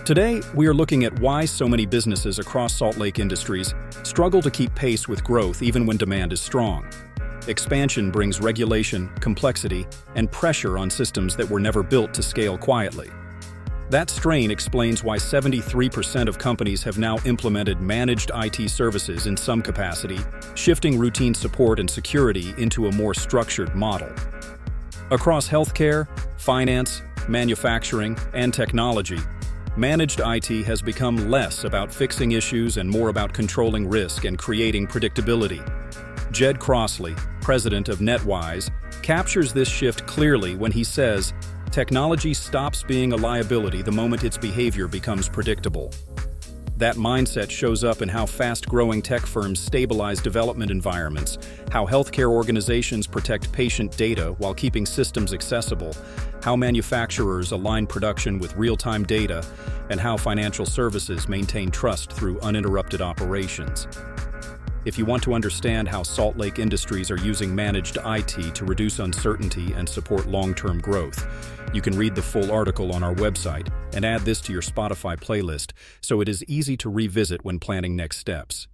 Today, we are looking at why so many businesses across Salt Lake Industries struggle to keep pace with growth even when demand is strong. Expansion brings regulation, complexity, and pressure on systems that were never built to scale quietly. That strain explains why 73% of companies have now implemented managed IT services in some capacity, shifting routine support and security into a more structured model. Across healthcare, finance, manufacturing, and technology, managed IT has become less about fixing issues and more about controlling risk and creating predictability. Jed Crossley, president of NetWise, captures this shift clearly when he says, "Technology stops being a liability the moment its behavior becomes predictable." That mindset shows up in how fast-growing tech firms stabilize development environments, how healthcare organizations protect patient data while keeping systems accessible, how manufacturers align production with real-time data, and how financial services maintain trust through uninterrupted operations. If you want to understand how Salt Lake Industries are using managed IT to reduce uncertainty and support long-term growth, you can read the full article on our website and add this to your Spotify playlist so it is easy to revisit when planning next steps.